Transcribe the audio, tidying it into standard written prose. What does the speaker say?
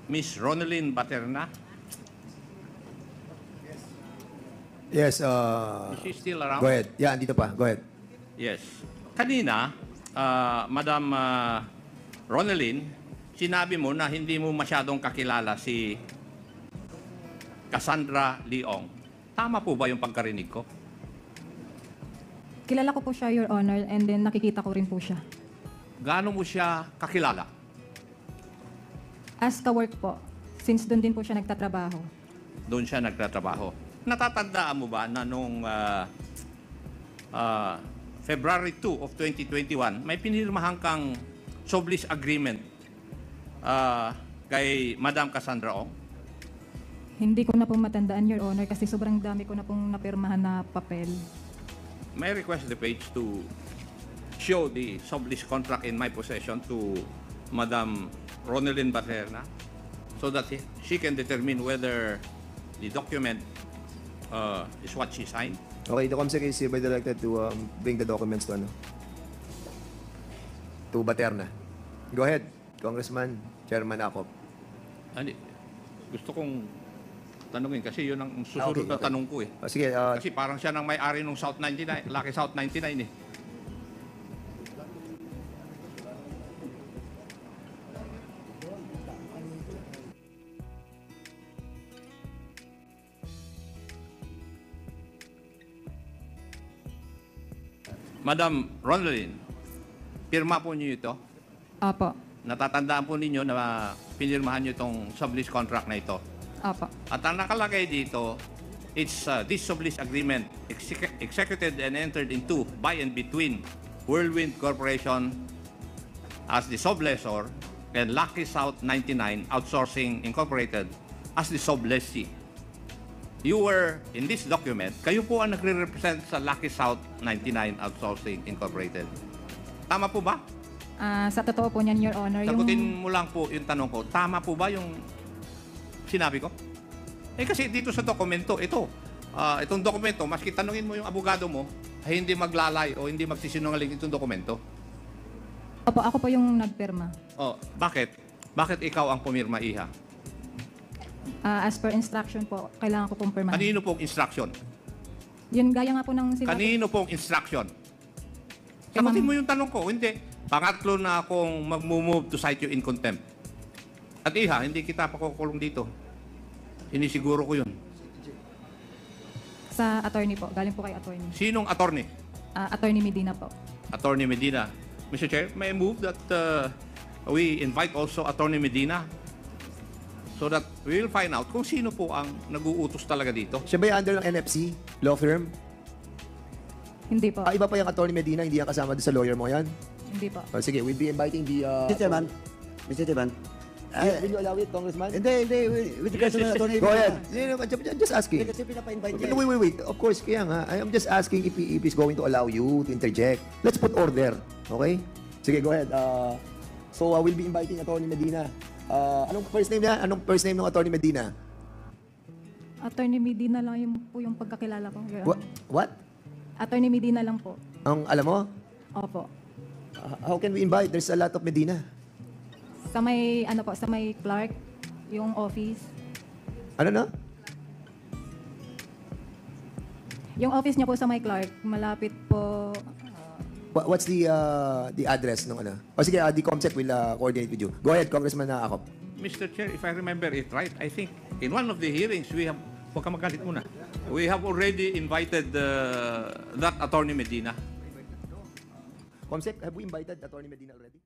Miss Ronelyn Baterna. Yes, Is she still around? go ahead. Yeah, andito pa. Go ahead. Yes. Kanina, Madam Ronelyn, sinabi mo na hindi mo masyadong kakilala si Cassandra Leong. Tama po ba yung pagkarinig ko? Kilala ko po siya, Your Honor, and then nakikita ko rin po siya. Gaano mo siya kakilala? As ka-work po, since doon din po siya nagtatrabaho. Doon siya nagtatrabaho. Natatandaan mo ba na nung February 2 of 2021, may pinirmahan kang sublease agreement kay Madam Cassandra Ong? Hindi ko na po matandaan, Your Honor, kasi sobrang dami ko na pong napirmahan na papel. May I request the page to show the sublease contract in my possession to Madam Ronelyn Baterna so that she can determine whether the document is what she signed. Okay, the COMSEC is hereby directed to bring the documents to Baterna. Go ahead, Congressman, Chairman Acop. Ano, gusto kong tanungin kasi yun ang susunod Okay. na tanong ko eh. Sige, Kasi parang siya nang may-ari ng South 99, Lucky South 99 eh. Madam Ronelyn, pirma po niyo ito. Apo. Natatandaan po ninyo na pinirmahan niyo itong sublease contract na ito. Apo. At ang nakalagay dito, it's this sublease agreement executed and entered into by and between Whirlwind Corporation as the sublessor and Lucky South 99 Outsourcing Incorporated as the sublessee. You were, in this document, kayo po ang nagre-represent sa Lucky South 99 Outsourcing Incorporated. Tama po ba? Sa totoo po niyan, Your Honor, Sagutin yung... mo lang po yung tanong ko. Tama po ba yung sinabi ko? Eh kasi dito sa dokumento, itong dokumento, maski tanungin mo yung abogado mo, ay hindi maglalay o hindi magsisinungaling itong dokumento. Opo, ako po yung nagpirma. Oh, bakit? Bakit ikaw ang pumirma, Iha? As per instruction po, kailangan ko pong pirmahan. Kanino pong instruction? Yun, gaya nga po ng sinabi. Kanino pong instruction? Kay Sagutin Ma'am- mo yung tanong ko. Hindi. Pangatlo na akong mag-move to cite you in contempt. At Iha, hindi kita pakukulong dito. Sinisiguro ko yun. Sa attorney po, galing po kay attorney. Sinong attorney? Attorney Medina po. Attorney Medina. Mr. Chair, may I move that we invite also Attorney Medina so that we will find out kung sino po ang nag-uutos talaga dito. Siya ba yung under ng NFC, law firm? Hindi po. Iba pa yung Attorney Medina, hindi yan kasama doon sa lawyer mo yan? Hindi po. Sige, we'll be inviting the... Mr. Chairman, Mr. Chairman, Will you allow it, Congressman? hindi, with regards to the attorney. Go ahead. Just asking. Kasi pinapa-invite Wait, niya. wait. Of course, kaya nga. I am just asking if he's going to allow you to interject. Let's put order. Okay? Sige, go ahead. So, we'll be inviting Attorney Medina. Anong first name niya? Anong first name ng Attorney Medina? Attorney Medina lang yung po yung pagkakilala ko. Your Honor. What? Attorney Medina lang po. Ang alam mo? Opo. How can we invite? There's a lot of Medina. Sa may, sa may Clark, yung office. Ano na? Yung office niya po sa may Clark, malapit po. What's the address ng ano? O sige, the COMSEC will coordinate with you. Go ahead, Congressman Acop. Mr. Chair, if I remember it right, I think in one of the hearings we have, huwag ka magalit muna, we have already invited that Attorney Medina. COMSEC, have we invited Attorney Medina already?